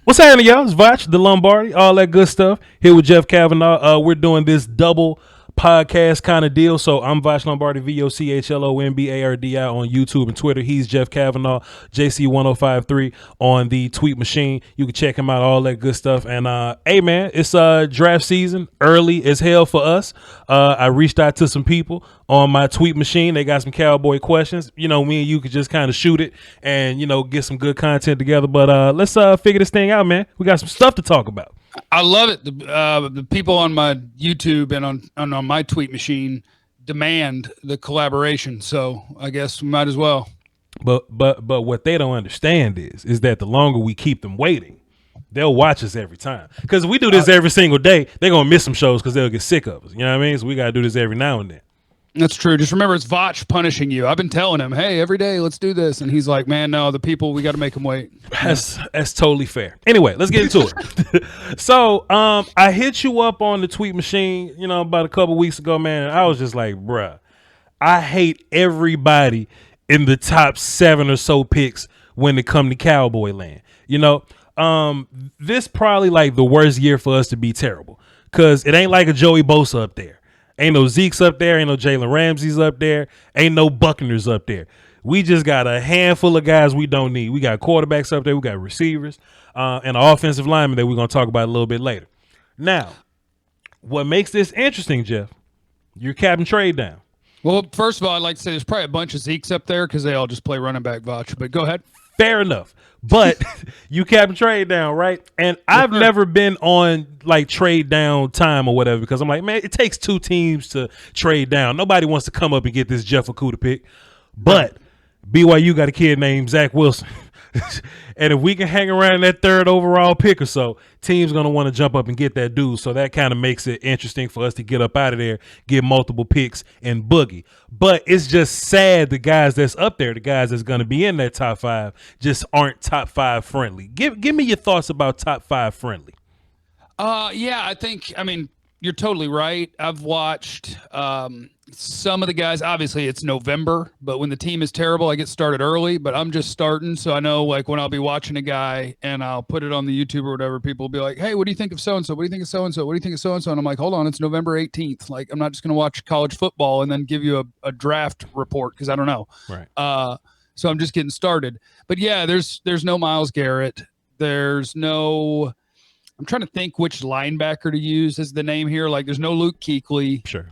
What's happening, y'all? It's Voch, the Lombardi, all that good stuff. Here with Jeff Cavanaugh. We're doing this double podcast kind of deal. So I'm Voch Lombardi, VOCHLOMBARDI on YouTube and Twitter. He's Jeff Cavanaugh, JC1053 on the tweet machine. You can check him out, all that good stuff. And hey man, it's draft season, early as hell for us. I reached out to some people on my tweet machine. They got some cowboy questions. You know, me and you could just kind of shoot it and, you know, get some good content together. But let's figure this thing out, man. We got some stuff to talk about. I love it. The people on my YouTube and on my tweet machine demand the collaboration. So I guess we might as well. But what they don't understand is that the longer we keep them waiting, they'll watch us every time. Because we do this every single day, they're gonna miss some shows because they'll get sick of us. You know what I mean? So we gotta do this every now and then. That's true. Just remember, it's Voch punishing you. I've been telling him, hey, every day, let's do this. And he's like, man, no, the people, we got to make them wait. That's totally fair. Anyway, let's get into it. So I hit you up on the tweet machine, you know, about a couple weeks ago, man. And I was just like, bruh, I hate everybody in the top 7 or so picks when it come to Cowboy land. You know, this probably like the worst year for us to be terrible because it ain't like a Joey Bosa up there. Ain't no Zeke's up there. Ain't no Jalen Ramsey's up there. Ain't no Buckner's up there. We just got a handful of guys we don't need. We got quarterbacks up there. We got receivers and an offensive lineman that we're going to talk about a little bit later. Now, what makes this interesting, Jeff, you're capping trade down. Well, first of all, I'd like to say there's probably a bunch of Zeke's up there because they all just play running back, Voch. But go ahead. Fair enough. But you capping trade down, right? And I've never been on like trade down time or whatever because I'm like, man, it takes 2 teams to trade down. Nobody wants to come up and get this Jeff Okudah pick. But BYU got a kid named Zach Wilson. And if we can hang around in that 3rd overall pick or so, teams going to want to jump up and get that dude. So that kind of makes it interesting for us to get up out of there, get multiple picks, and boogie. But it's just sad the guys that's up there, the guys that's going to be in that top 5, just aren't top 5 friendly. Give me your thoughts about top 5 friendly. Yeah, I mean, you're totally right. I've watched some of the guys. Obviously, it's November, but when the team is terrible, I get started early. But I'm just starting, so I know like when I'll be watching a guy and I'll put it on the YouTube or whatever, people will be like, "Hey, what do you think of so and so? What do you think of so and so? What do you think of so and so?" And I'm like, "Hold on, it's November 18th. Like, I'm not just going to watch college football and then give you a draft report because I don't know." Right. So I'm just getting started. But yeah, there's no Myles Garrett. There's no. I'm trying to think which linebacker to use as the name here. Like, there's no Luke Kuechly. Sure.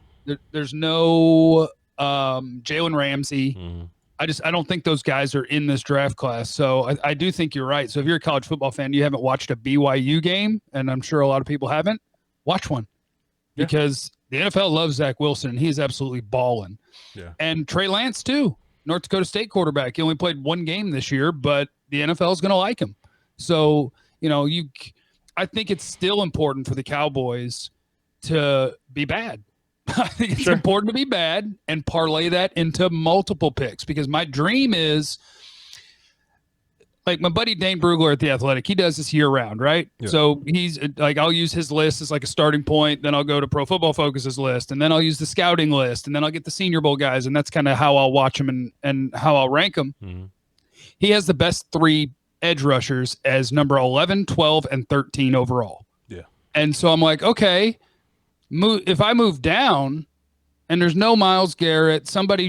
There's no Jalen Ramsey. Mm-hmm. I don't think those guys are in this draft class. So I do think you're right. So if you're a college football fan, you haven't watched a BYU game, and I'm sure a lot of people haven't, watch one. Yeah. Because the NFL loves Zach Wilson, and he is absolutely balling. Yeah. And Trey Lance, too. North Dakota State quarterback. He only played 1 game this year, but the NFL is going to like him. So, you know, I think it's still important for the Cowboys to be bad. I think it's important to be bad and parlay that into multiple picks because my dream is like my buddy Dane Brugler at The Athletic. He does this year round, right? Yeah. So he's like, I'll use his list as like a starting point. Then I'll go to Pro Football Focus's list, and then I'll use the scouting list, and then I'll get the Senior Bowl guys, and that's kind of how I'll watch them and how I'll rank them. Mm-hmm. He has the best 3 edge rushers as number 11, 12, and 13 overall. Yeah. And so I'm like, okay, if I move down and there's no Myles Garrett, somebody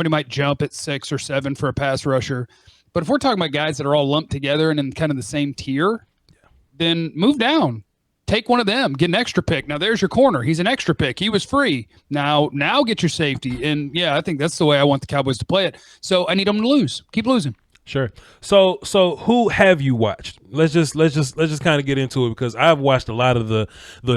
might jump at 6 or 7 for a pass rusher. But if we're talking about guys that are all lumped together and in kind of the same tier, then move down. Take one of them. Get an extra pick. Now there's your corner. He's an extra pick. He was free. Now get your safety. And yeah, I think that's the way I want the Cowboys to play it. So I need them to lose. Keep losing. Sure. So who have you watched? Let's just kind of get into it because I've watched a lot of the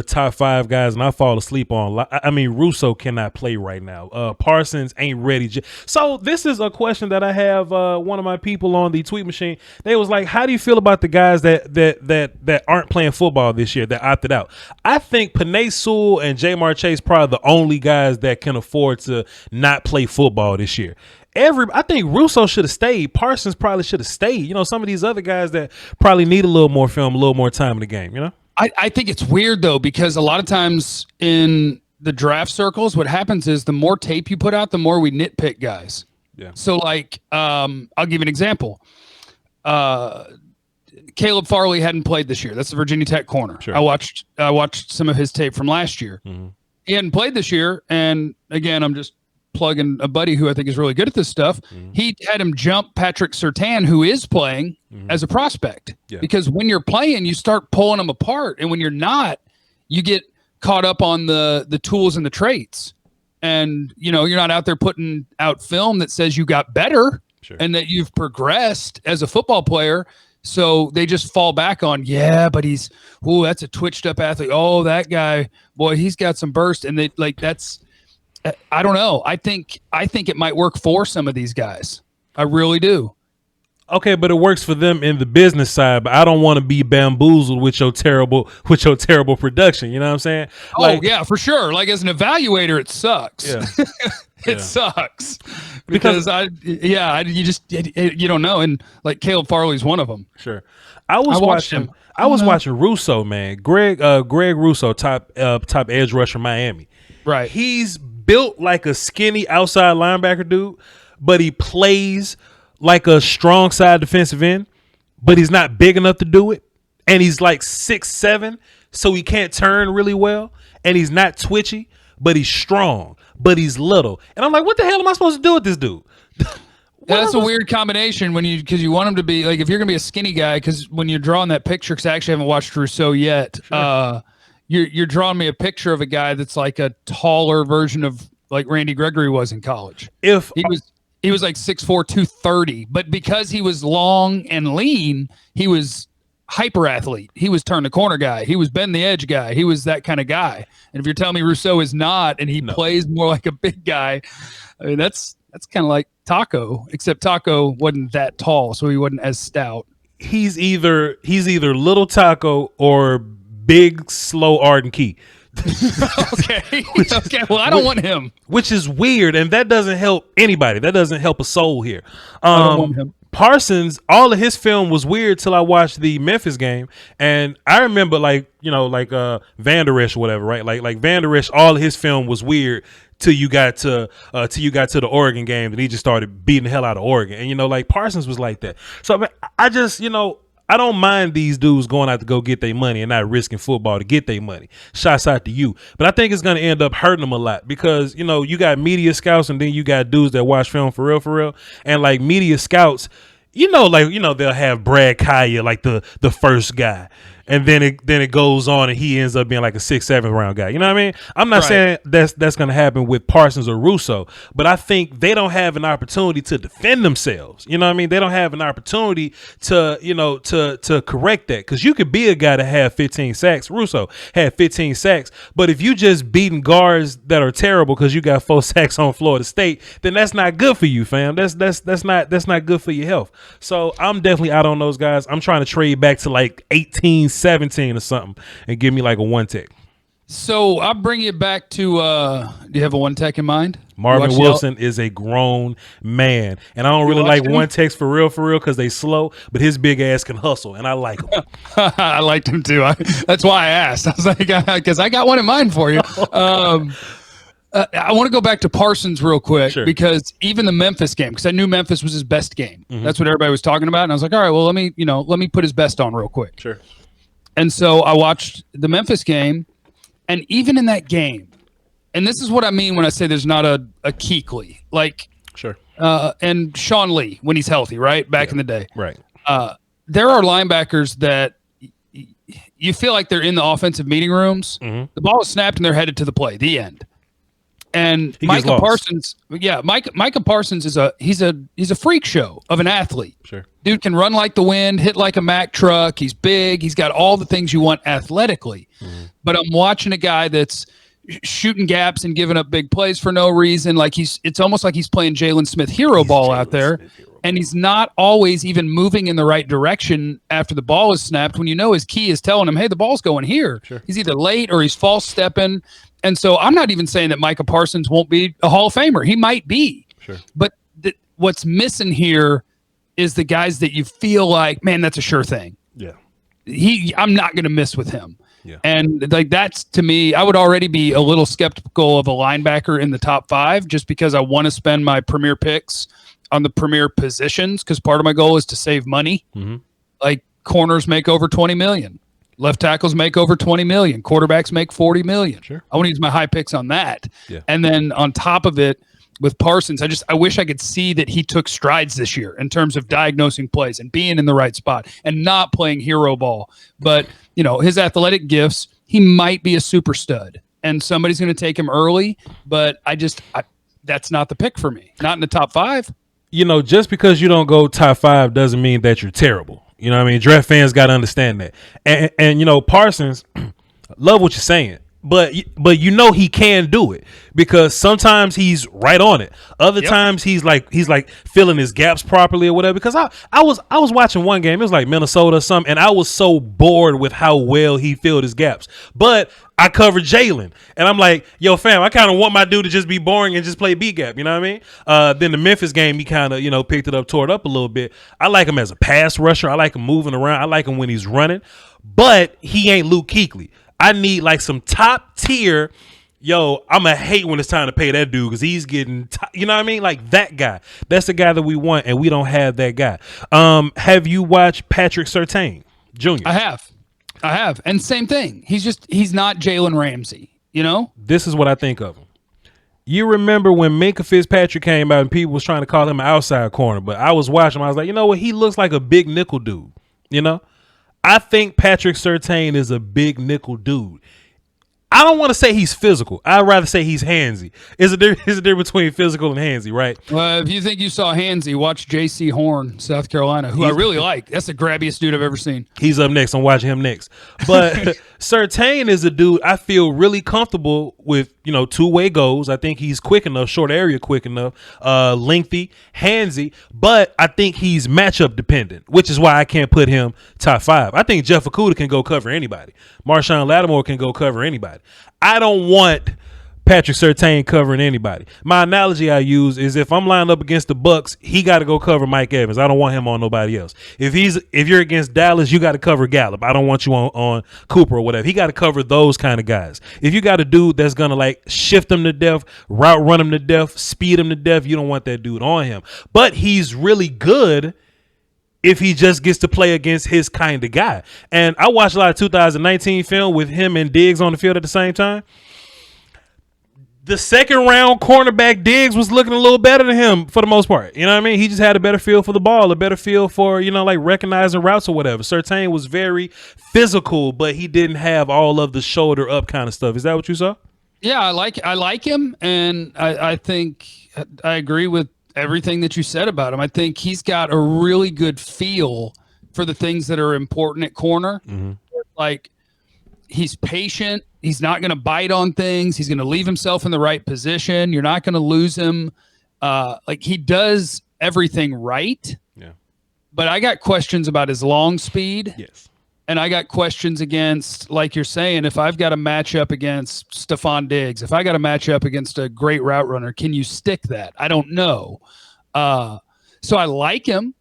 top 5 guys and I fall asleep on. I mean, Russo cannot play right now. Parsons ain't ready. So this is a question that I have. One of my people on the tweet machine, they was like, "How do you feel about the guys that aren't playing football this year that opted out?" I think Penei Sewell and Jamar Chase probably the only guys that can afford to not play football this year. I think Russo should have stayed. Parsons probably should have stayed. You know, some of these other guys that probably need a little more film, a little more time in the game, you know? I think it's weird, though, because a lot of times in the draft circles, what happens is the more tape you put out, the more we nitpick guys. Yeah. So, like, I'll give you an example. Caleb Farley hadn't played this year. That's the Virginia Tech corner. Sure. I watched some of his tape from last year. Mm-hmm. He hadn't played this year, and again, I'm just plugging a buddy who I think is really good at this stuff. Mm-hmm. He had him jump Patrick Surtain, who is playing as a prospect, because when you're playing, you start pulling them apart, and when you're not, you get caught up on the tools and the traits, and you're not out there putting out film that says you got better and that you've progressed as a football player. So they just fall back on, but that's a twitched up athlete. Oh, that guy, boy, he's got some burst. And they I don't know. I think it might work for some of these guys. I really do. Okay, but it works for them in the business side, but I don't want to be bamboozled with your terrible production. You know what I'm saying? Yeah, for sure. Like as an evaluator, it sucks. Yeah. It sucks because you don't know. And like Caleb Farley's one of them. Sure. I was watching Russo, man. Greg Russo, top edge rusher Miami. Right. He's built like a skinny outside linebacker dude, but he plays like a strong side defensive end, but he's not big enough to do it. And he's like 6'7", so he can't turn really well. And he's not twitchy, but he's strong, but he's little. And I'm like, what the hell am I supposed to do with this dude? That's a weird combination because you want him to be like, if you're going to be a skinny guy, because when you're drawing that picture, because I actually haven't watched Rousseau yet, you're drawing me a picture of a guy that's like a taller version of like Randy Gregory was in college. He was like 6'4", 230, but because he was long and lean, he was hyper athlete. He was turn the corner guy. He was bend the edge guy. He was that kind of guy. And if you're telling me Rousseau is not, and he plays more like a big guy, I mean, that's kind of like Taco, except Taco wasn't that tall, so he wasn't as stout. He's either little Taco or big, slow Arden Key. Okay. Well, I don't want him. Which is weird, and that doesn't help anybody. That doesn't help a soul here. I don't want him. Parsons, all of his film was weird till I watched the Memphis game, and I remember Van Der Esch or whatever, right? Like Van Der Esch, all of his film was weird till you got to the Oregon game, and he just started beating the hell out of Oregon, and Parsons was like that. So I just I don't mind these dudes going out to go get their money and not risking football to get their money. Shots out to you. But I think it's going to end up hurting them a lot because, you got media scouts and then you got dudes that watch film for real. And like media scouts, they'll have Brad Kaya, like the first guy. And then it goes on and he ends up being like a 6th, 7th round guy. You know what I mean? I'm not saying that's going to happen with Parsons or Russo, but I think they don't have an opportunity to defend themselves. You know what I mean? They don't have an opportunity to correct that, because you could be a guy that had 15 sacks. Russo had 15 sacks, but if you just beating guards that are terrible because you got 4 sacks on Florida State, then that's not good for you, fam. That's not good for your health. So I'm definitely out on those guys. I'm trying to trade back to like 18, 17 or something and give me like a 1-tech. So I'll bring you back to do you have a 1-tech in mind? Marvin Wilson is a grown man, and I don't really like 1-techs for real because they slow, but his big ass can hustle, and I like him. I liked him too. That's why I asked. I was like, because I got one in mind for you. I want to go back to Parsons real quick, because even the Memphis game, because I knew Memphis was his best game. Mm-hmm. That's what everybody was talking about, and I was like, all right, well, let me put his best on real quick. Sure. And so I watched the Memphis game, and even in that game, and this is what I mean when I say there's not a Kuechly, like, and Sean Lee when he's healthy, right? Back in the day. Right. There are linebackers that you feel like they're in the offensive meeting rooms. Mm-hmm. The ball is snapped and they're headed to the play, the end. And Micah Parsons, Micah Parsons he's a freak show of an athlete. Sure. Dude can run like the wind, hit like a Mack truck. He's big. He's got all the things you want athletically. Mm-hmm. But I'm watching a guy that's shooting gaps and giving up big plays for no reason. Like it's almost like he's playing Jalen Smith hero ball out there. And he's not always even moving in the right direction after the ball is snapped, when his key is telling him, hey, the ball's going here. Sure. He's either late or he's false stepping. And so I'm not even saying that Micah Parsons won't be a Hall of Famer. He might be. Sure. But what's missing here is the guys that you feel like, man, that's a sure thing. Yeah. I'm not going to miss with him. Yeah. And like that's, to me, I would already be a little skeptical of a linebacker in the top 5, just because I want to spend my premier picks on the premier positions, because part of my goal is to save money. Mm-hmm. Like corners make over 20 million. Left tackles make over 20 million. Quarterbacks make 40 million. Sure. I want to use my high picks on that. Yeah. And then on top of it, with Parsons, I wish I could see that he took strides this year in terms of diagnosing plays and being in the right spot and not playing hero ball. But, his athletic gifts, he might be a super stud. And somebody's going to take him early, but that's not the pick for me. Not in the top 5. Just because you don't go top 5 doesn't mean that you're terrible. You know what I mean? Draft fans got to understand that. And Parsons, love what you're saying. But he can do it because sometimes he's right on it. Other times he's like filling his gaps properly or whatever. Because I was watching one game, it was like Minnesota or something, and I was so bored with how well he filled his gaps. But I covered Jalen, and I'm like, yo, fam, I kind of want my dude to just be boring and just play B gap. You know what I mean? Then the Memphis game, he kind of picked it up, tore it up a little bit. I like him as a pass rusher. I like him moving around. I like him when he's running. But he ain't Luke Kuechly. I need like some top tier. Yo, I'm going to hate when it's time to pay that dude because he's getting, you know what I mean? Like that guy. That's the guy that we want, and we don't have that guy. Have you watched Patrick Surtain Jr.? I have. And same thing. He's not Jalen Ramsey, This is what I think of him. You remember when Minkah Fitzpatrick came out and people was trying to call him an outside corner, but I was watching him. I was like, you know what? He looks like a big nickel dude, I think Patrick Surtain is a big nickel dude. I don't want to say he's physical. I'd rather say he's handsy. Is a difference between physical and handsy, right? If you think you saw handsy, watch J.C. Horn, South Carolina, who I really like. That's the grabbiest dude I've ever seen. He's up next. I'm watching him next. But Surtain is a dude I feel really comfortable with, two-way goes. I think he's quick enough, short area quick enough, lengthy, handsy. But I think he's matchup dependent, which is why I can't put him top 5. I think Jeff Okudah can go cover anybody. Marshawn Lattimore can go cover anybody. I don't want Patrick Surtain covering anybody. My analogy I use is if I'm lined up against the Bucks, he got to go cover Mike Evans. I don't want him on nobody else. If you're against Dallas, you got to cover Gallup. I don't want you on Cooper or whatever. He got to cover those kind of guys. If you got a dude that's gonna like shift him to death, route run him to death, speed him to death, you don't want that dude on him. But he's really good if he just gets to play against his kind of guy. And I watched a lot of 2019 film with him and Diggs on the field at the same time. The second round cornerback Diggs was looking a little better than him for the most part. You know what I mean? He just had a better feel for the ball, a better feel for, like recognizing routes or whatever. Surtain was very physical, but he didn't have all of the shoulder up kind of stuff. Is that what you saw? Yeah, I like him, and I think I agree with everything that you said about him. I think he's got a really good feel for the things that are important at corner. Mm-hmm. Like he's patient. He's not going to bite on things. He's going to leave himself in the right position. You're not going to lose him. Like he does everything right. Yeah. But I got questions about his long speed. Yes. And I got questions against, like you're saying, if I've got a matchup against Stephon Diggs, if I got a matchup against a great route runner, can you stick that? I don't know. So I like him.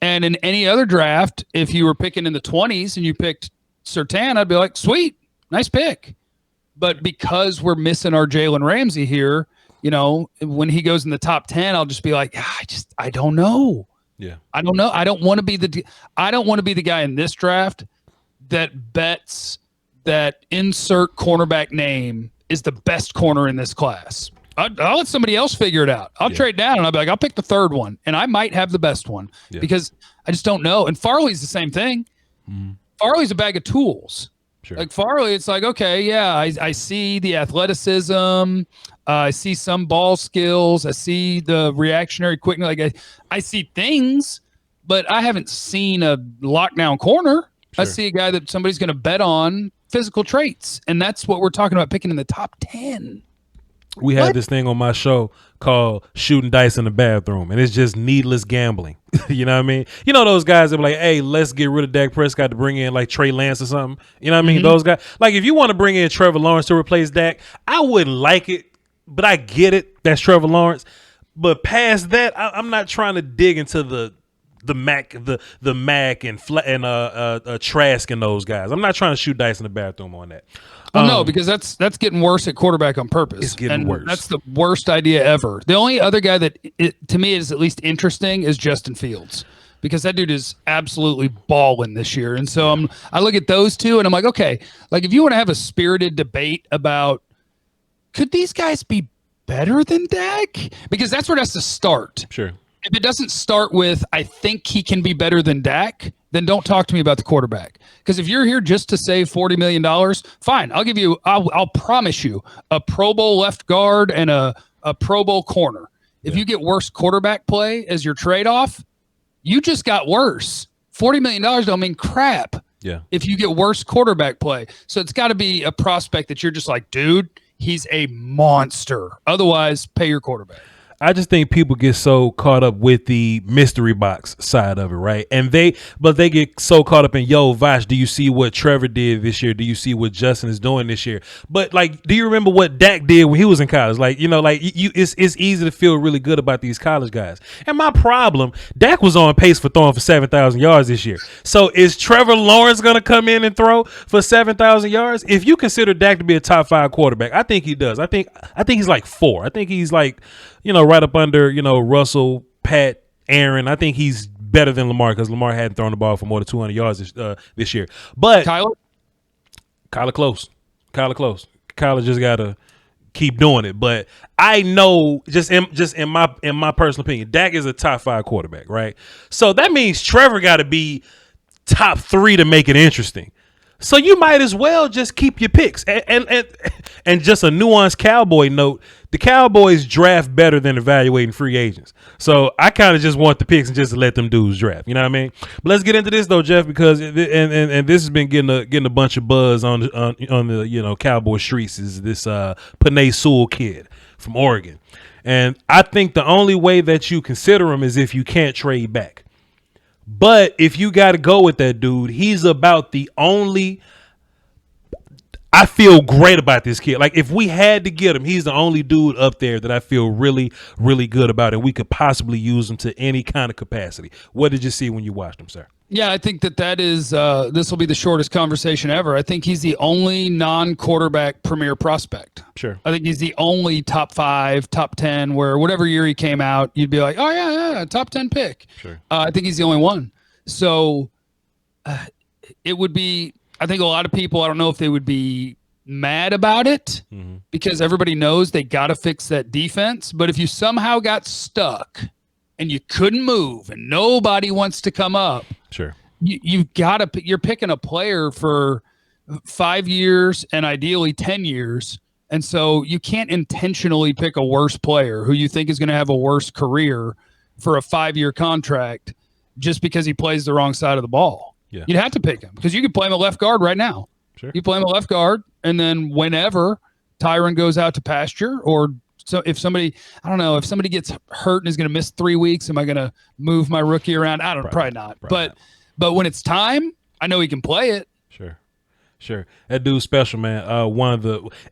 And in any other draft, if you were picking in the 20s and you picked Surtain, I'd be like, sweet, nice pick. But because we're missing our Jalen Ramsey here, when he goes in the top 10, I'll just be like, I don't know. Yeah. I don't know. I don't want to be the guy in this draft that bets that insert cornerback name is the best corner in this class. I'll let somebody else figure it out. I'll trade down and I'll be like, I'll pick the third one, and I might have the best one because I just don't know. And Farley's the same thing. Mm-hmm. Farley's a bag of tools. Sure. Like Farley, it's like, okay, yeah, I see the athleticism. I see some ball skills. I see the reactionary quickness. Like I see things, but I haven't seen a lockdown corner. Sure. I see a guy that somebody's going to bet on physical traits, and that's what we're talking about picking in the top 10. We had this thing on my show called shooting dice in the bathroom, and it's just needless gambling. You know what I mean? Those guys that are like, hey, let's get rid of Dak Prescott to bring in like Trey Lance or something. You know what I mean? Mm-hmm. Those guys. Like if you want to bring in Trevor Lawrence to replace Dak, I wouldn't like it, but I get it. That's Trevor Lawrence. But past that, I'm not trying to dig into the Mac and Trask and those guys. I'm not trying to shoot dice in the bathroom on that. Well, no, because that's getting worse at quarterback on purpose. It's getting worse. That's the worst idea ever. The only other guy that to me is at least interesting is Justin Fields, because that dude is absolutely balling this year. And so I look at those two and I'm like, okay, like if you want to have a spirited debate about could these guys be better than Dak? Because that's where it has to start. Sure. If it doesn't start with, I think he can be better than Dak, then don't talk to me about the quarterback. Because if you're here just to save $40 million, fine. I'll promise you a Pro Bowl left guard and a Pro Bowl corner. If you get worse quarterback play as your trade-off, you just got worse. $40 million don't mean crap if you get worse quarterback play. So it's got to be a prospect that you're just like, dude, he's a monster. Otherwise, pay your quarterback. I just think people get so caught up with the mystery box side of it, right? And they get so caught up in, yo, Voch, do you see what Trevor did this year? Do you see what Justin is doing this year? But like, do you remember what Dak did when he was in college? Like, you know, like it's easy to feel really good about these college guys. And my problem, Dak was on pace for throwing for 7,000 yards this year. So is Trevor Lawrence going to come in and throw for 7,000 yards? If you consider Dak to be a top 5 quarterback, I think he does. I think he's like 4. I think he's like, you know, right up under, you know, Russell, Pat, Aaron. I think he's better than Lamar because Lamar hadn't thrown the ball for more than 200 yards this year. But Kyler close. Kyler just got to keep doing it. But I know just in my personal opinion, Dak is a top 5 quarterback, right? So that means Trevor got to be top 3 to make it interesting. So you might as well just keep your picks. And just a nuanced Cowboy note, the Cowboys draft better than evaluating free agents. So I kind of just want the picks and just let them dudes draft. You know what I mean? But let's get into this though, Jeff, because and this has been getting a bunch of buzz on the you know, Cowboy streets is this Penei Sewell kid from Oregon. And I think the only way that you consider him is if you can't trade back. But if you got to go with that dude, he's about the only. I feel great about this kid. Like if we had to get him, he's the only dude up there that I feel really, really good about, and we could possibly use him to any kind of capacity. What did you see when you watched him, sir? Yeah, I think that is this will be the shortest conversation ever. I think he's the only non-quarterback premier prospect. Sure. I think he's the only top 5, top 10, where whatever year he came out, you'd be like, oh, yeah, top 10 pick. Sure. I think he's the only one. So it would be, I think a lot of people, I don't know if they would be mad about it because everybody knows they got to fix that defense. But if you somehow got stuck and you couldn't move and nobody wants to come up, sure, you've got to. You're picking a player for 5 years and ideally 10 years, and so you can't intentionally pick a worse player who you think is going to have a worse career for a 5-year contract just because he plays the wrong side of the ball. Yeah. You'd have to pick him because you could play him at left guard right now. Sure. You play him at left guard, and then whenever Tyron goes out to pasture or. So if somebody, I don't know, if somebody gets hurt and is going to miss 3 weeks, am I going to move my rookie around? I don't know, probably not. But when it's time, I know he can play it. Sure. That dude's special, man.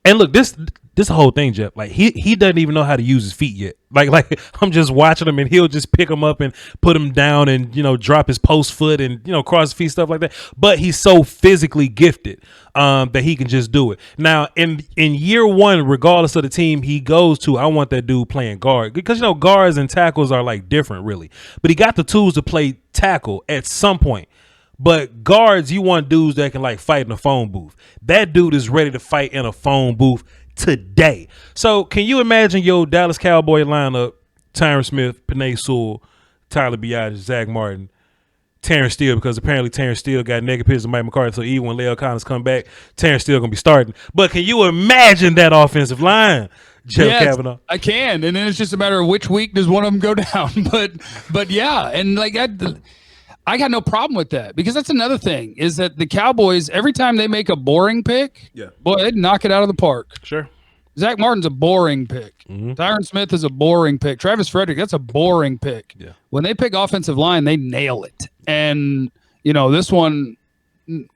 And look, this whole thing, Jeff, like he doesn't even know how to use his feet yet. Like I'm just watching him and he'll just pick him up and put him down and, you know, drop his post foot and, you know, cross his feet, stuff like that. But he's so physically gifted that he can just do it. Now, in year one, regardless of the team he goes to, I want that dude playing guard because, you know, guards and tackles are like different, really. But he got the tools to play tackle at some point. But guards, you want dudes that can like fight in a phone booth. That dude is ready to fight in a phone booth today. So can you imagine your Dallas Cowboy lineup, Tyron Smith, Penei Sewell, Tyler Biadasz, Zach Martin, Terrence Steele, because apparently Terrence Steele got negative pictures of Mike McCarthy, so even when Leo Collins come back, Terrence Steele going to be starting. But can you imagine that offensive line, Jeff Cavanaugh? I can, and then it's just a matter of which week does one of them go down. But yeah, and like I got no problem with that because that's another thing is that the Cowboys, every time they make a boring pick, boy, they'd knock it out of the park. Sure. Zach Martin's a boring pick. Tyron Smith is a boring pick. Travis Frederick, that's a boring pick. Yeah. When they pick offensive line, they nail it. And, you know, this one's going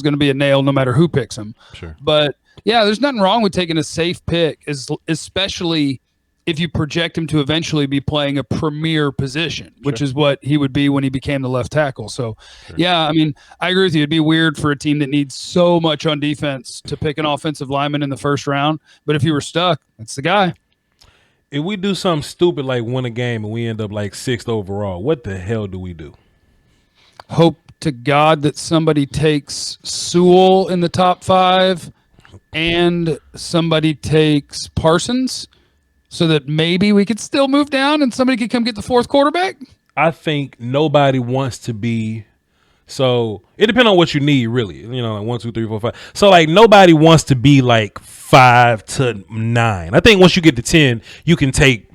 to be a nail no matter who picks him. Sure. But, yeah, there's nothing wrong with taking a safe pick, especially if you project him to eventually be playing a premier position, which is what he would be when he became the left tackle. So, yeah, I mean, I agree with you. It'd be weird for a team that needs so much on defense to pick an offensive lineman in the first round. But if you were stuck, that's the guy. If we do something stupid like win a game and we end up like 6th overall, what the hell do we do? hope to God that somebody takes Sewell in the top 5 and somebody takes Parsons so that maybe we could still move down and somebody could come get the 4th quarterback? I think nobody wants to be. So it depends on what you need, really. Like 1, 2, 3, 4, 5. So like nobody wants to be like 5 to 9. I think once you get to 10, you can take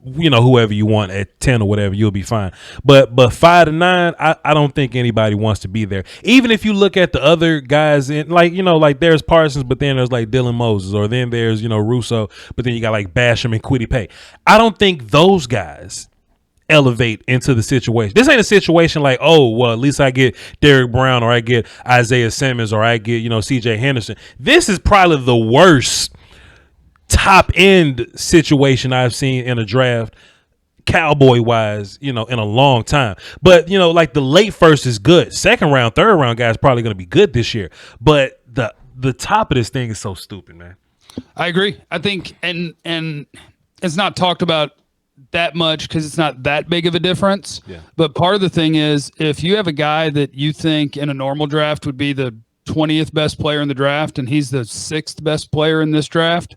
whoever you want at 10 or whatever, you'll be fine. But 5 to 9, I don't think anybody wants to be there. Even if you look at the other guys in like there's Parsons, but then there's like Dylan Moses, or then there's Russo, but then you got like Basham and Kwity Paye. I don't think those guys elevate into the situation. This ain't a situation like, oh, well, at least I get Derrick Brown, or I get Isaiah Simmons, or I get, CJ Henderson. This is probably the worst top end situation I've seen in a draft, Cowboy wise, in a long time. But, like the late first is good. Second round, third round guys probably going to be good this year. But the top of this thing is so stupid, man. I agree. I think, and it's not talked about that much because it's not that big of a difference. Yeah. But part of the thing is, if you have a guy that you think in a normal draft would be the 20th best player in the draft and he's the 6th best player in this draft,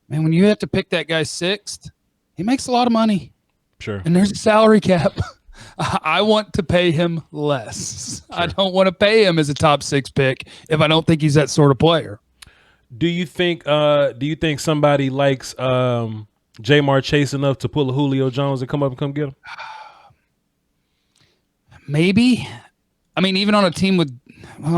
man, when you have to pick that guy 6th, he makes a lot of money. Sure. And there's a salary cap. I want to pay him less. Sure. I don't want to pay him as a top 6 pick if I don't think he's that sort of player. Do you think somebody likes Jamar Chase enough to pull a Julio Jones and come get him? Maybe. I mean, even on a team with,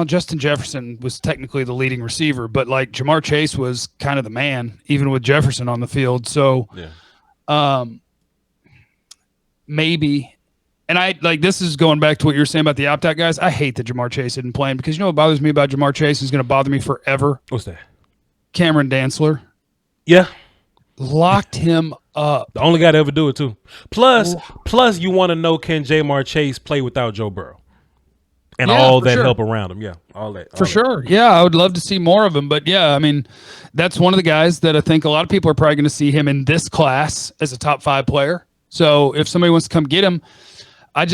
Justin Jefferson was technically the leading receiver, but like Jamar Chase was kind of the man, even with Jefferson on the field. So, maybe. And I like, this is going back to what you were saying about the opt-out guys. I hate that Jamar Chase isn't playing because what bothers me about Jamar Chase is going to bother me forever. What's that? Cameron Dantzler. Yeah. Locked him up. The only guy to ever do it too. Plus you want to know, can Jamar Chase play without Joe Burrow? And all that help around him. Yeah, all that. For sure. Yeah, I would love to see more of him. But yeah, I mean, that's one of the guys that I think a lot of people are probably going to see him in this class as a top 5 player. So if somebody wants to come get him, I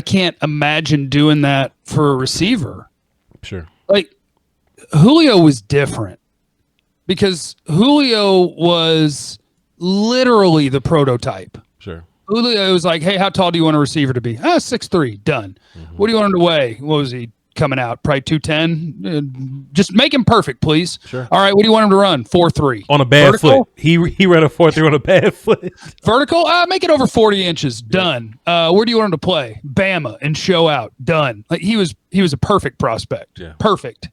can't imagine doing that for a receiver. Sure. Like, Julio was different because Julio was literally the prototype. Sure. Julio was like, hey, how tall do you want a receiver to be? 6'3", done. Mm-hmm. What do you want him to weigh? What was he coming out? Probably 210? Just make him perfect, please. Sure. All right, what do you want him to run? 4.3. On a bad foot. He ran a 4.3 on a bad foot. Vertical? Make it over 40 inches. Done. Where do you want him to play? Bama and show out. Done. Like he was a perfect prospect. Yeah. Perfect.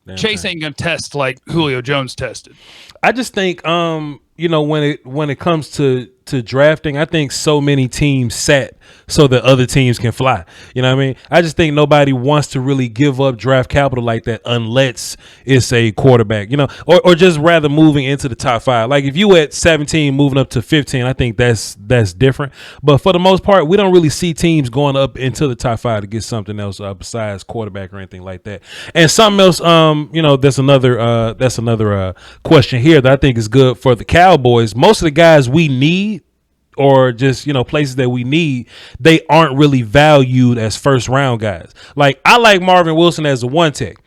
Damn Chase ain't gonna test like Julio Jones tested. I just think when it comes to drafting, I think so many teams sat so that other teams can fly. You know what I mean? I just think nobody wants to really give up draft capital like that unless it's a quarterback, or just rather moving into the top 5. Like if you at 17 moving up to 15, I think that's different. But for the most part, we don't really see teams going up into the top 5 to get something else besides quarterback or anything like that. And something else, that's another question here that I think is good for the Cowboys. Most of the guys we need, or just, places that we need, they aren't really valued as first round guys. Like I like Marvin Wilson as a one tech,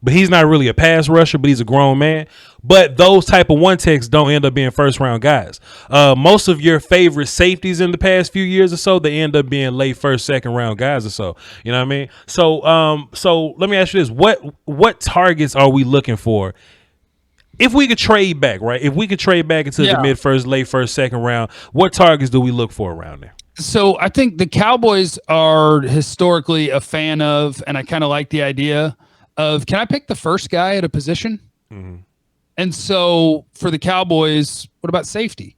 but he's not really a pass rusher, but he's a grown man. But those type of one techs don't end up being first round guys. Most of your favorite safeties in the past few years or so, they end up being late first, second round guys or so. You know what I mean? So let me ask you this. What targets are we looking for? If we could trade back, right? If we could trade back into the mid-first, late-first, second round, what targets do we look for around there? So I think the Cowboys are historically a fan of, and I kind of like the idea of, can I pick the first guy at a position? Mm-hmm. And so for the Cowboys, what about safety?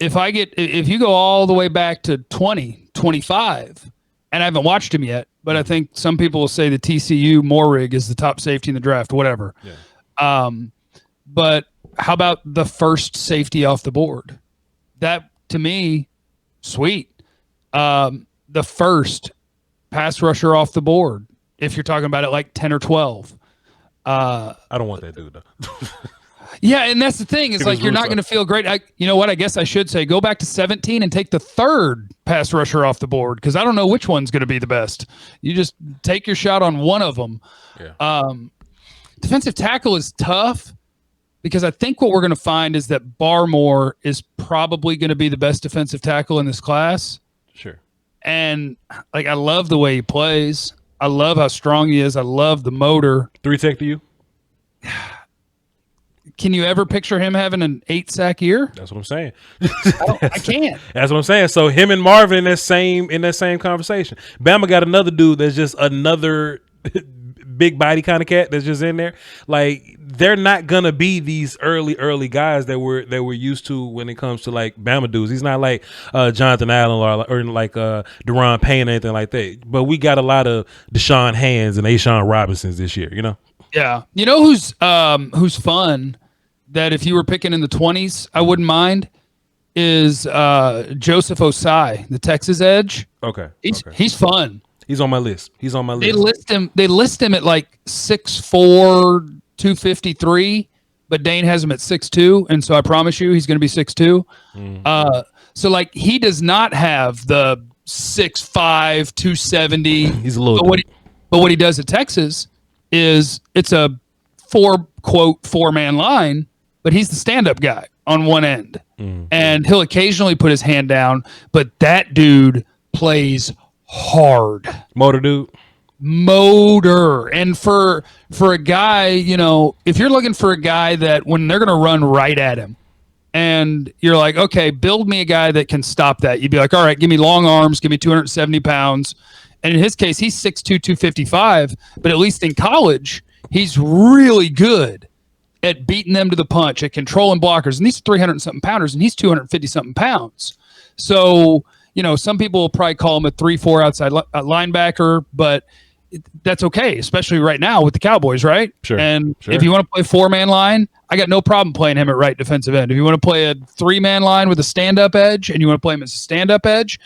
If you go all the way back to 25, and I haven't watched him yet, but I think some people will say the TCU Morrig is the top safety in the draft, whatever. Yeah. But how about the first safety off the board? That, to me, sweet. The first pass rusher off the board, if you're talking about it like 10 or 12. I don't want that dude, though. Yeah, and that's the thing. It's like you're not going to feel great. You know what? I guess I should say go back to 17 and take the third pass rusher off the board because I don't know which one's going to be the best. You just take your shot on one of them. Yeah. Defensive tackle is tough because I think what we're going to find is that Barmore is probably going to be the best defensive tackle in this class. Sure. And like I love the way he plays. I love how strong he is. I love the motor. 3 tech to you? Can you ever picture him having an 8-sack year? That's what I'm saying. I can't. That's what I'm saying. So him and Marvin in that same conversation. Bama got another dude that's just another big body kind of cat that's just in there. Like they're not gonna be these early guys that we're used to when it comes to like Bama dudes. He's not like Jonathan Allen or like Deron Payne or anything like that. But we got a lot of Deshaun Hands and Ashawn Robinsons this year. You know. Yeah. You know who's fun that if you were picking in the 20s, I wouldn't mind is Joseph Osai, the Texas edge. Okay. He's fun. He's on my list. They list him at like 6'4", 253, but Dane has him at 6'2", and so I promise you he's going to be 6'2". Mm-hmm. So like he does not have the 6'5", 270. He's a little. But what he does at Texas is it's a four-man line, but he's the stand-up guy on one end. Mm-hmm. And he'll occasionally put his hand down, but that dude plays hard. Motor dude. And for a guy, you know, if you're looking for a guy that when they're going to run right at him and you're like, okay, build me a guy that can stop that. You'd be like, all right, give me long arms, give me 270 pounds. And in his case, he's 6'2", 255, but at least in college, he's really good at beating them to the punch, at controlling blockers. And these 300-something pounders, and he's 250-something pounds. So, you know, some people will probably call him a 3-4 outside linebacker, but that's okay, especially right now with the Cowboys, right? Sure. And if you want to play 4-man line, I got no problem playing him at right defensive end. If you want to play a 3-man line with a stand-up edge and you want to play him as a stand-up edge,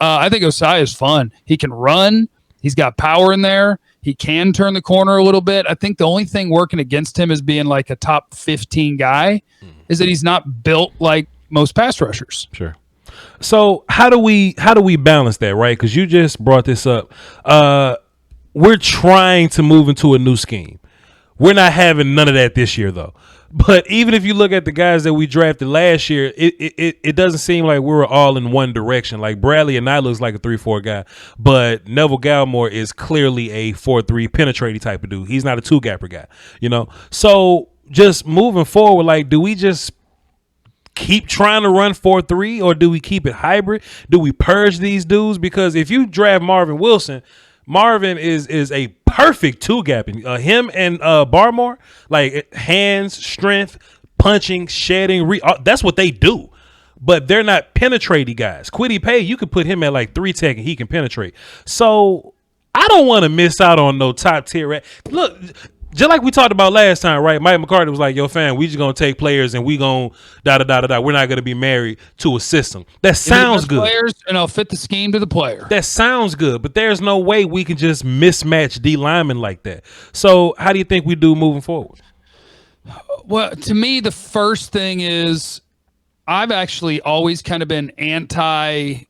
I think Osai is fun. He can run. He's got power in there. He can turn the corner a little bit. I think the only thing working against him as being like a top 15 guy is that he's not built like most pass rushers. Sure. So how do we balance that, right? Because you just brought this up. We're trying to move into a new scheme. We're not having none of that this year, though. But even if you look at the guys that we drafted last year, it doesn't seem like we were all in one direction. Like Bradley and I looks like a 3-4 guy, but Neville Gallimore is clearly a 4-3 penetrating type of dude. He's not a 2-gapper guy, you know? So just moving forward, like, do we just keep trying to run 4-3 or do we keep it hybrid? Do we purge these dudes? Because if you draft Marvin Wilson, Marvin is a perfect 2-gapping. Him and Barmore, like hands, strength, punching, shedding. That's what they do. But they're not penetrating guys. Kwity Paye, you could put him at like 3-tech and he can penetrate. So I don't want to miss out on no top tier. Look, just like we talked about last time, right? Mike McCarthy was like, yo, fam, we just going to take players and we going da-da-da-da-da. We're not going to be married to a system. That sounds good. Players, and I'll fit the scheme to the player. That sounds good, but there's no way we can just mismatch D linemen like that. So how do you think we do moving forward? Well, to me, the first thing is I've actually always kind of been anti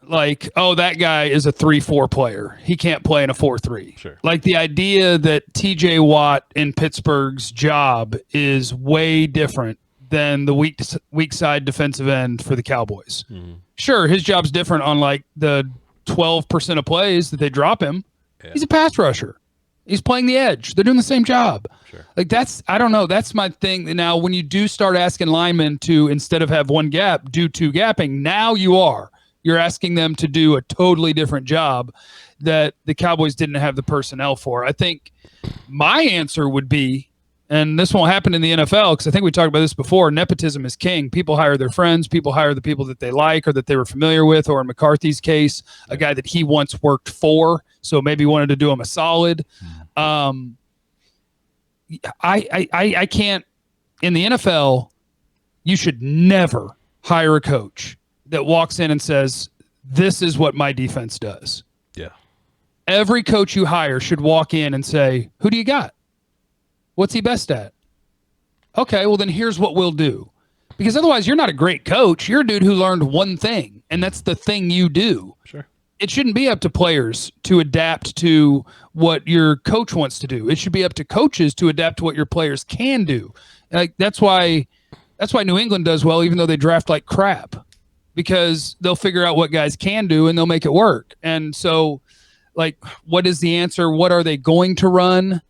like, oh, that guy is a 3-4 player. He can't play in a 4-3. Sure. Like the idea that TJ Watt in Pittsburgh's job is way different than the weak side defensive end for the Cowboys. Mm-hmm. Sure, his job's different on like the 12% of plays that they drop him. Yeah. He's a pass rusher. He's playing the edge. They're doing the same job. Sure. Like I don't know. That's my thing. Now, when you do start asking linemen to, instead of have one gap, do 2 gapping, now you're asking them to do a totally different job that the Cowboys didn't have the personnel for. I think my answer would be, and this won't happen in the NFL because I think we talked about this before, nepotism is king. People hire their friends. People hire the people that they like or that they were familiar with, or in McCarthy's case, a guy that he once worked for, so maybe wanted to do him a solid. I can't – in the NFL, you should never hire a coach that walks in and says, this is what my defense does. Yeah. Every coach you hire should walk in and say, who do you got? What's he best at? okay, well then here's what we'll do. Because otherwise you're not a great coach. You're a dude who learned one thing, and that's the thing you do. Sure. It shouldn't be up to players to adapt to what your coach wants to do. It should be up to coaches to adapt to what your players can do. Like that's why New England does well, even though they draft like crap, because they'll figure out what guys can do and they'll make it work. And so, like, what is the answer? What are they going to run?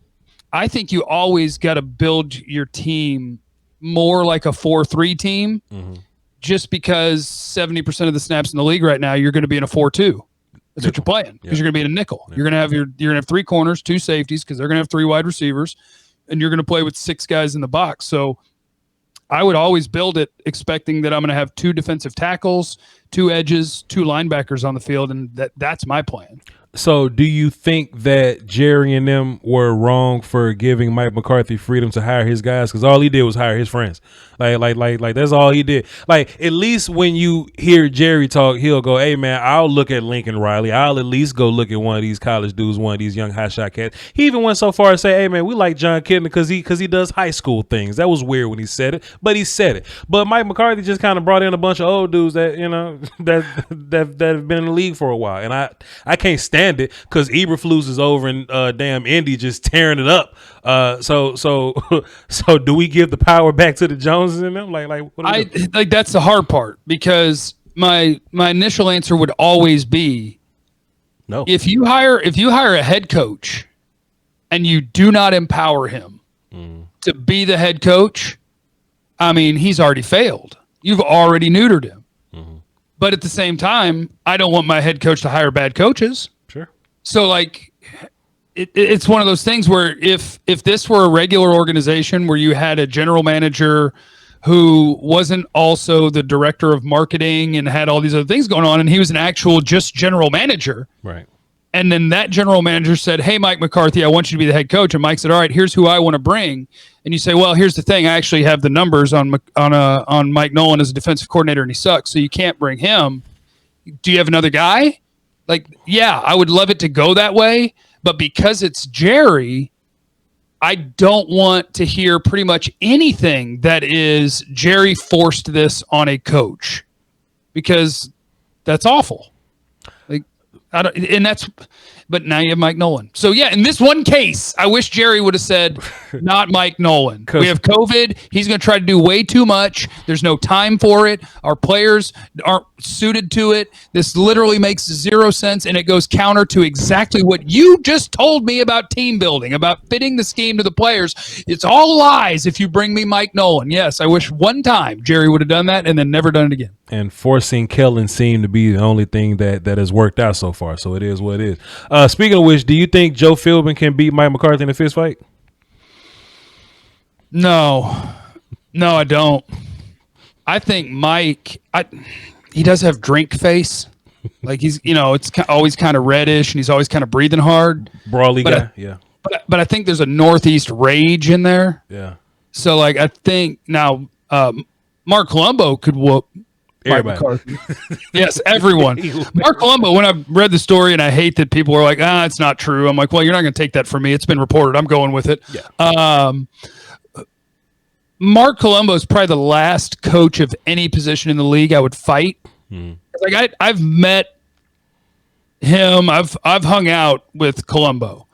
I think you always got to build your team more like a 4-3 team, just because 70% of the snaps in the league right now, you're going to be in a 4-2. That's what you're playing, because you're going to be in a nickel. You're going to have 3 corners, 2 safeties, because they're going to have 3 wide receivers, and you're going to play with 6 guys in the box. So I would always build it expecting that I'm going to have 2 defensive tackles, 2 edges, 2 linebackers on the field, and that's my plan. So do you think that Jerry and them were wrong for giving Mike McCarthy freedom to hire his guys? Because all he did was hire his friends. Like that's all he did. Like, at least when you hear Jerry talk, he'll go, hey, man, I'll look at Lincoln Riley. I'll at least go look at one of these college dudes, one of these young hotshot cats. He even went so far as to say, hey, man, we like John Kitna because he does high school things. That was weird when he said it, but he said it. But Mike McCarthy just kind of brought in a bunch of old dudes that, you know, that have been in the league for a while. And I can't stand it because Eberflus is over in damn Indy just tearing it up. So do we give the power back to the Joneses and them? Like that's the hard part, because my initial answer would always be no. If you hire a head coach and you do not empower him to be the head coach, I mean, he's already failed. You've already neutered him. But at the same time, I don't want my head coach to hire bad coaches. Sure. So like it's one of those things where if this were a regular organization where you had a general manager who wasn't also the director of marketing and had all these other things going on, and he was an actual just general manager. Right. And then that general manager said, hey, Mike McCarthy, I want you to be the head coach. And Mike said, all right, here's who I want to bring. And you say, well, here's the thing. I actually have the numbers on Mike Nolan as a defensive coordinator, and he sucks, so you can't bring him. Do you have another guy? Like, yeah, I would love it to go that way. But because it's Jerry, I don't want to hear pretty much anything that is Jerry forced this on a coach, because that's awful. Like, but now you have Mike Nolan. So yeah, in this one case, I wish Jerry would have said, not Mike Nolan. We have COVID. He's going to try to do way too much. There's no time for it. Our players aren't suited to it. This literally makes 0 sense, and it goes counter to exactly what you just told me about team building, about fitting the scheme to the players. It's all lies if you bring me Mike Nolan. Yes, I wish one time Jerry would have done that and then never done it again. And forcing Kellen seemed to be the only thing that has worked out so far. So it is what it is. Speaking of which, do you think Joe Philbin can beat Mike McCarthy in a fist fight? No, I don't. I think Mike, he does have drink face. Like he's, it's always kind of reddish, and he's always kind of breathing hard. Brawly guy, yeah. But I think there's a Northeast rage in there. Yeah. So like I think now Mark Colombo could whoop everybody. Mike McCarthy. Yes, everyone. Mark Colombo, when I read the story, and I hate that people were like, it's not true. I'm like, well, you're not going to take that from me. It's been reported. I'm going with it. Yeah. Mark Colombo is probably the last coach of any position in the league I would fight. Like I've met him. I've hung out with Colombo.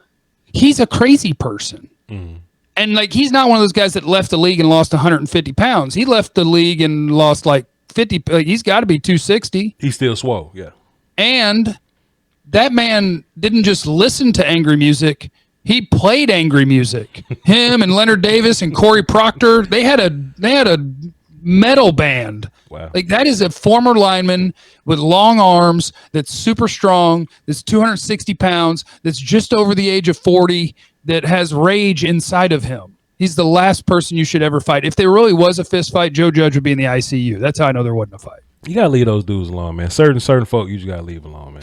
He's a crazy person. And like, he's not one of those guys that left the league and lost 150 pounds. He left the league and lost like 50. He's got to be 260. He's still swole. Yeah. And that man didn't just listen to angry music. He played angry music. Him and Leonard Davis and Corey Proctor, they had a metal band. Wow. Like, that is a former lineman with long arms that's super strong, that's 260 pounds, that's just over the age of 40, that has rage inside of him. He's the last person you should ever fight. If there really was a fist fight, Joe Judge would be in the ICU. That's how I know there wasn't a fight. You gotta leave those dudes alone, man. Certain folk, you just gotta leave alone,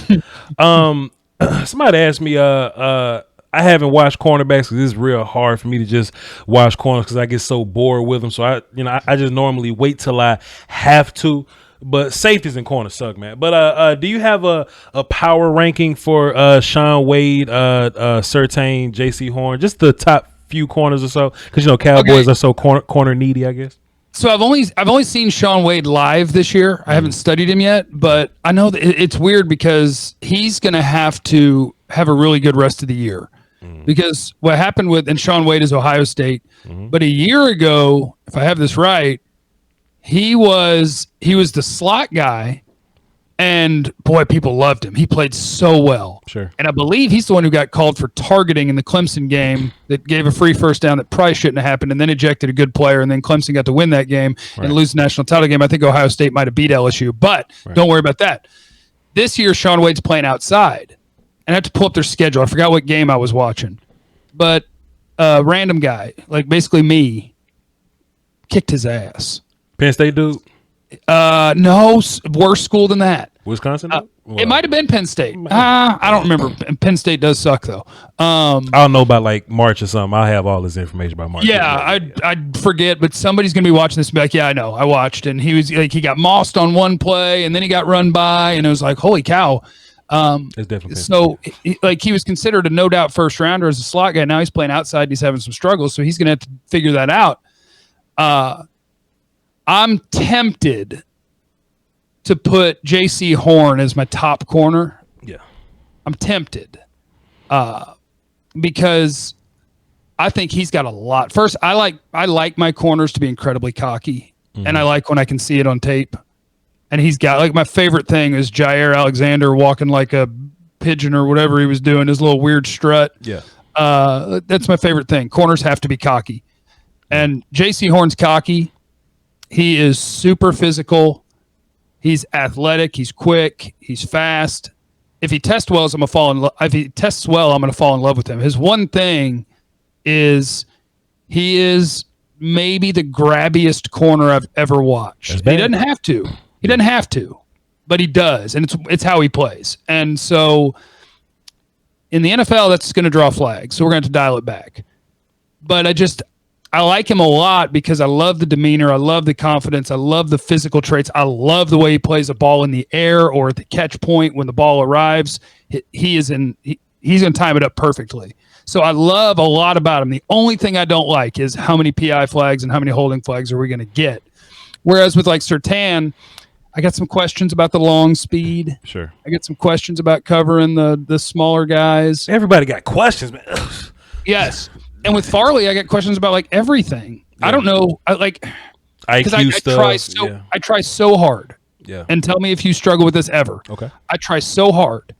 man. Somebody asked me, I haven't watched cornerbacks because it's real hard for me to just watch corners because I get so bored with them. So I just normally wait till I have to. But safeties and corners suck, man. But do you have a power ranking for Sean Wade, Surtain, J.C. Horn, just the top few corners or so? Because Cowboys are so corner needy, I guess. So I've only seen Shaun Wade live this year. I haven't studied him yet, but I know that it's weird because he's going to have a really good rest of the year. Because what happened and Shaun Wade is Ohio State, but a year ago, if I have this right, he was the slot guy, and boy, people loved him. He played so well. Sure. And I believe he's the one who got called for targeting in the Clemson game that gave a free first down that probably shouldn't have happened, and then ejected a good player, and then Clemson got to win that game and lose the national title game. I think Ohio State might have beat LSU, but don't worry about that. This year, Shaun Wade's playing outside. And I have to pull up their schedule. I forgot what game I was watching. But a random guy, like basically me, kicked his ass. Penn State dude? No, worse school than that. Wisconsin? It might have been Penn State. I don't remember. Penn State does suck, though. I don't know about like March or something. I'll have all this information about March. Yeah, I'd forget, but somebody's going to be watching this and be like, yeah, I know. I watched. And he was like, he got mossed on one play, and then he got run by, and it was like, holy cow. It's definitely so he was considered a no doubt first rounder as a slot guy. Now he's playing outside and he's having some struggles, so he's going to have to figure that out. I'm tempted to put J.C. Horn as my top corner. Yeah, I'm tempted because I think he's got a lot. First, I like my corners to be incredibly cocky, and I like when I can see it on tape. And he's got, like, my favorite thing is Jair Alexander walking like a pigeon or whatever he was doing, his little weird strut. Yeah. That's my favorite thing. Corners have to be cocky. And J.C. Horn's cocky. He is super physical. He's athletic. He's quick. He's fast. If he tests well, I'm going to fall in love with him. His one thing is he is maybe the grabbiest corner I've ever watched. He doesn't have to. He doesn't have to, but he does, and it's how he plays. And so in the NFL, that's going to draw flags, so we're going to have to dial it back. But I like him a lot because I love the demeanor, I love the confidence, I love the physical traits, I love the way he plays a ball in the air or at the catch point when the ball arrives. He's going to time it up perfectly. So I love a lot about him. The only thing I don't like is how many PI flags and how many holding flags are we going to get. Whereas with like Surtain, I got some questions about the long speed. Sure. I got some questions about covering the smaller guys. Everybody got questions, man. Yes. And with Farley, I got questions about like everything. Yeah. I don't know. IQ stuff. I try so hard. Yeah. And tell me if you struggle with this ever. Okay. I try so hard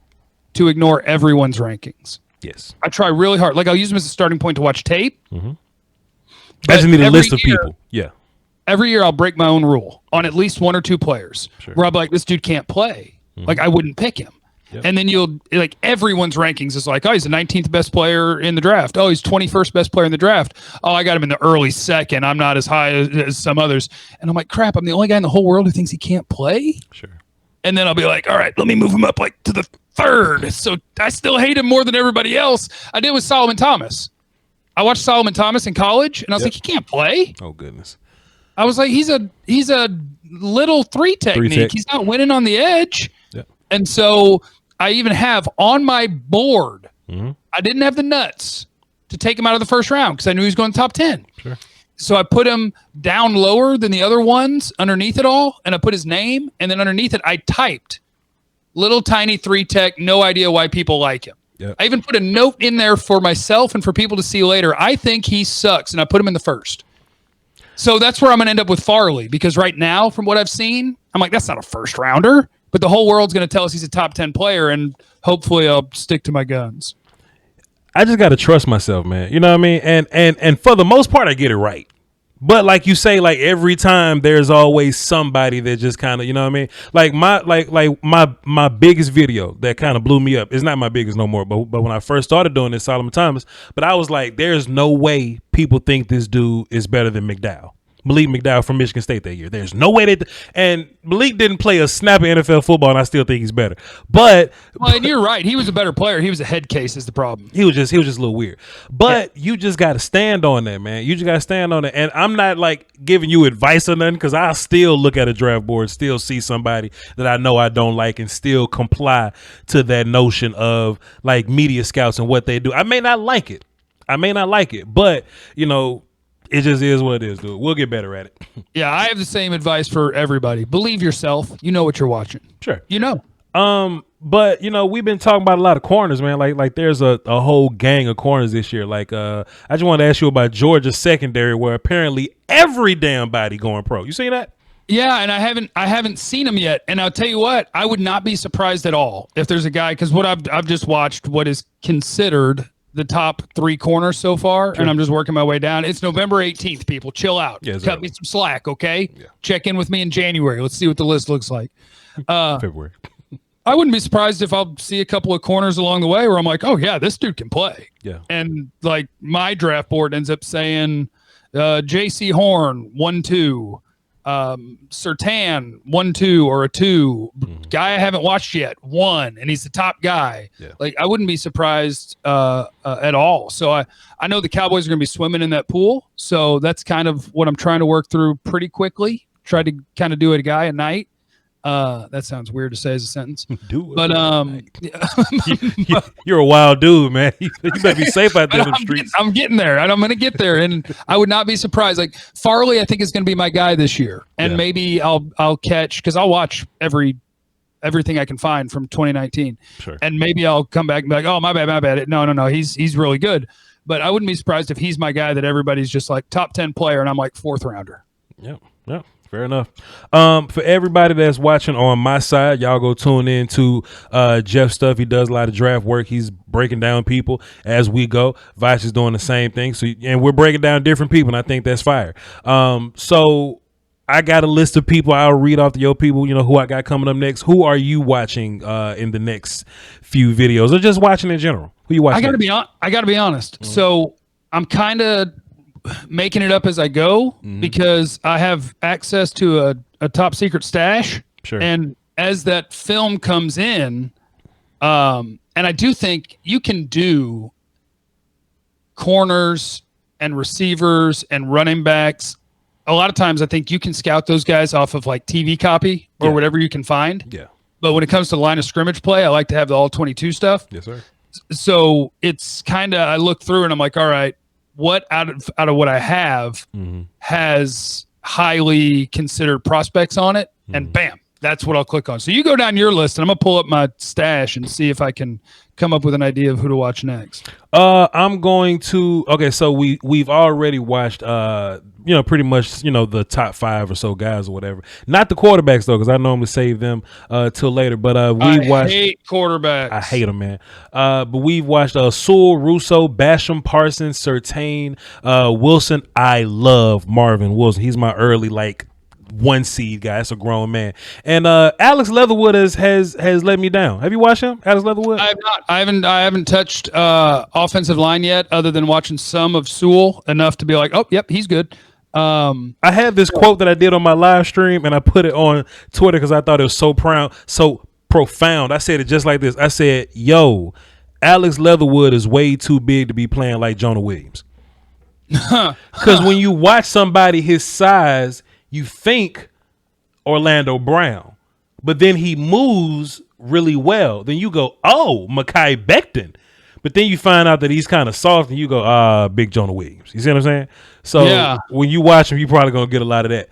to ignore everyone's rankings. Yes. I try really hard. Like I'll use them as a starting point to watch tape. Mm-hmm. I just need a list of people. Yeah. Every year I'll break my own rule on at least one or two players where I'll be like, this dude can't play. Mm-hmm. Like I wouldn't pick him. Yep. And then you'll like everyone's rankings is like, oh, he's the 19th best player in the draft. Oh, he's 21st best player in the draft. Oh, I got him in the early second. I'm not as high as some others. And I'm like, crap, I'm the only guy in the whole world who thinks he can't play. Sure. And then I'll be like, all right, let me move him up like to the third. So I still hate him more than everybody else. I did with Solomon Thomas. I watched Solomon Thomas in college and I was like, he can't play. Oh goodness. I was like, he's a little three technique. He's not winning on the edge. Yep. And so I even have on my board, I didn't have the nuts to take him out of the first round because I knew he was going top 10. Sure. So I put him down lower than the other ones underneath it all, and I put his name, and then underneath it, I typed little tiny 3-tech, no idea why people like him. Yep. I even put a note in there for myself and for people to see later. I think he sucks, and I put him in the first. So that's where I'm going to end up with Farley, because right now, from what I've seen, I'm like, that's not a first rounder, but the whole world's going to tell us he's a top 10 player, and hopefully I'll stick to my guns. I just got to trust myself, man. You know what I mean? And for the most part, I get it right. But like you say, like every time there's always somebody that just kind of, you know what I mean? Like my biggest video that kind of blew me up. It's not my biggest no more, but when I first started doing this, Solomon Thomas, but I was like, there's no way people think this dude is better than McDowell. Malik McDowell from Michigan State that year. There's no way and Malik didn't play a snap of NFL football, and I still think he's better. But and you're right, he was a better player. He was a head case is the problem. He was just a little weird. But you just got to stand on that, man. You just got to stand on it. And I'm not like giving you advice or nothing, because I still look at a draft board, still see somebody that I know I don't like, and still comply to that notion of like media scouts and what they do. I may not like it. I may not like it, but it just is what it is, dude. We'll get better at it. Yeah, I have the same advice for everybody. Believe yourself. You know what you're watching. Sure. But we've been talking about a lot of corners, man. Like there's a whole gang of corners this year. Like I just wanted to ask you about Georgia's secondary, where apparently every damn body going pro. You seen that? Yeah, and I haven't seen him yet. And I'll tell you what, I would not be surprised at all if there's a guy, because what I've just watched what is considered the top 3 corners so far, and I'm just working my way down. It's November 18th, people. Chill out. Yeah, cut me some slack, okay? Yeah. Check in with me in January. Let's see what the list looks like. February. I wouldn't be surprised if I'll see a couple of corners along the way where I'm like, oh, yeah, this dude can play. Yeah. And, like, my draft board ends up saying J.C. Horn, 1-2. Sertan 1-2 or a 2 guy I haven't watched yet 1, and he's the top guy. Like I wouldn't be surprised at all. So I know the Cowboys are going to be swimming in that pool, so that's kind of what I'm trying to work through pretty quickly. Try to kind of do it a guy a night. That sounds weird to say as a sentence. But you're a wild dude, man. You better be safe out there in the streets. I'm getting there, and I'm going to get there. And I would not be surprised. Like Farley, I think is going to be my guy this year, and maybe I'll catch, because I'll watch everything I can find from 2019, and maybe I'll come back and be like, oh, my bad. No, he's really good. But I wouldn't be surprised if he's my guy that everybody's just like top 10 player, and I'm like 4th rounder. Yeah. Fair enough. For everybody that's watching on my side, y'all go tune in to Jeff's stuff. He does a lot of draft work. He's breaking down people as we go. Voch is doing the same thing. And we're breaking down different people, and I think that's fire. So I got a list of people. I'll read off to your people, who I got coming up next. Who are you watching in the next few videos, or just watching in general? Who you watching? I gotta be honest. So I'm kind of making it up as I go, because I have access to a top secret stash. Sure. And as that film comes in, and I do think you can do corners and receivers and running backs. A lot of times I think you can scout those guys off of like TV copy or whatever you can find. Yeah. But when it comes to line of scrimmage play, I like to have the all 22 stuff. Yes, sir. So it's kind of, I look through and I'm like, all right, what out of what I have has highly considered prospects on it, and bam, that's what I'll click on. So you go down your list, and I'm gonna pull up my stash and see if I can come up with an idea of who to watch next. I'm going to. Okay, so we've already watched. Pretty much, the top 5 or so guys or whatever. Not the quarterbacks though, because I normally save them till later. But I hate quarterbacks. I hate them, man. But we've watched Sewell, Russo, Basham, Parsons, Surtain, Wilson. I love Marvin Wilson. He's my early 1 seed guy. That's a grown man. And Alex Leatherwood has let me down. Have you watched him, Alex Leatherwood? I have not. I haven't touched offensive line yet, other than watching some of Sewell enough to be like, oh, yep, he's good. I had this quote that I did on my live stream, and I put it on Twitter because I thought it was so profound. I said it just like this. I said, yo, Alex Leatherwood is way too big to be playing like Jonah Williams. Because when you watch somebody his size, you think Orlando Brown, but then he moves really well. Then you go, oh, Mekhi Becton. But then you find out that he's kind of soft, and you go, big Jonah Williams. You see what I'm saying? So when you watch him, you're probably going to get a lot of that.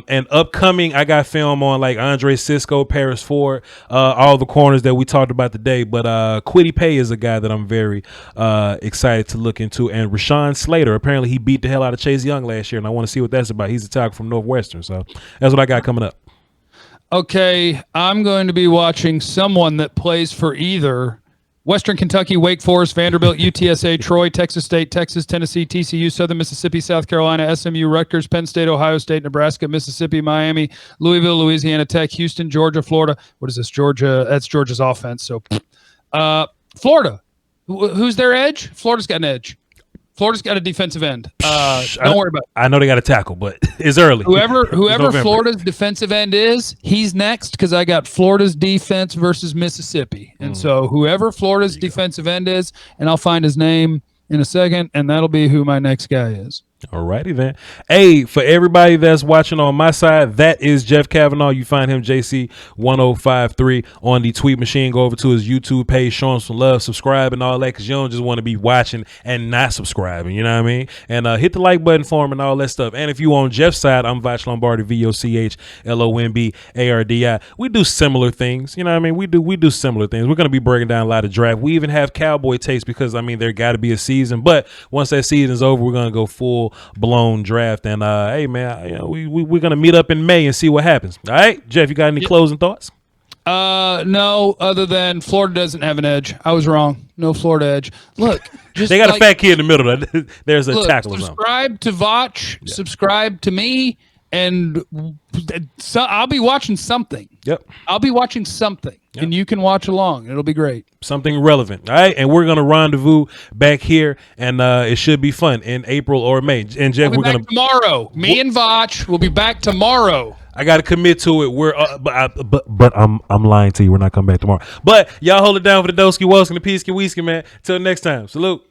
And upcoming, I got film on Andre Sisco, Paris Ford, all the corners that we talked about today. But Kwity Paye is a guy that I'm very excited to look into. And Rashawn Slater, apparently he beat the hell out of Chase Young last year, and I want to see what that's about. He's a tackle from Northwestern. So that's what I got coming up. Okay, I'm going to be watching someone that plays for either Western Kentucky, Wake Forest, Vanderbilt, UTSA, Troy, Texas State, Texas, Tennessee, TCU, Southern Mississippi, South Carolina, SMU, Rutgers, Penn State, Ohio State, Nebraska, Mississippi, Miami, Louisville, Louisiana Tech, Houston, Georgia, Florida. What is this? Georgia. That's Georgia's offense. So, Florida. Who's their edge? Florida's got an edge. Florida's got a defensive end. Don't worry about it. I know they got a tackle, but it's early. Whoever Florida's defensive end is, he's next, because I got Florida's defense versus Mississippi. And so whoever Florida's defensive end is, and I'll find his name in a second, and that'll be who my next guy is. Alrighty then. Hey, for everybody that's watching on my side, that is Jeff Cavanaugh. You find him JC1053 on the tweet machine. Go over to his YouTube page, show him some love, subscribe and all that, because you don't just want to be watching and not subscribing, you know what I mean? And hit the like button for him and all that stuff. And if you on Jeff's side, I'm Voch Lombardi, VOCHLOMBARDI. We do similar things, you know what I mean? We do similar things. We're going to be breaking down a lot of draft. We even have Cowboy takes because, I mean, there got to be a season. But once that season's over, we're going to go full blown draft. And hey man, you know, we're gonna meet up in May and see what happens. All right, Jeff, you got any closing thoughts? No, other than Florida doesn't have an edge. I was wrong. No Florida edge. Look, just they got a fat kid in the middle. There's a tackle. Subscribe to Voch. Yeah. Subscribe to me, and so I'll be watching something. Yep, I'll be watching something. Yep. And you can watch along. It'll be great. Something relevant. All right. And we're going to rendezvous back here. And it should be fun in April or May. And Jeff, we're going to tomorrow. Me and Voch will be back tomorrow. I got to commit to it. We're but I'm lying to you. We're not coming back tomorrow. But y'all hold it down for the Doski Woski and the Peasky Weesky, man. Till next time. Salute.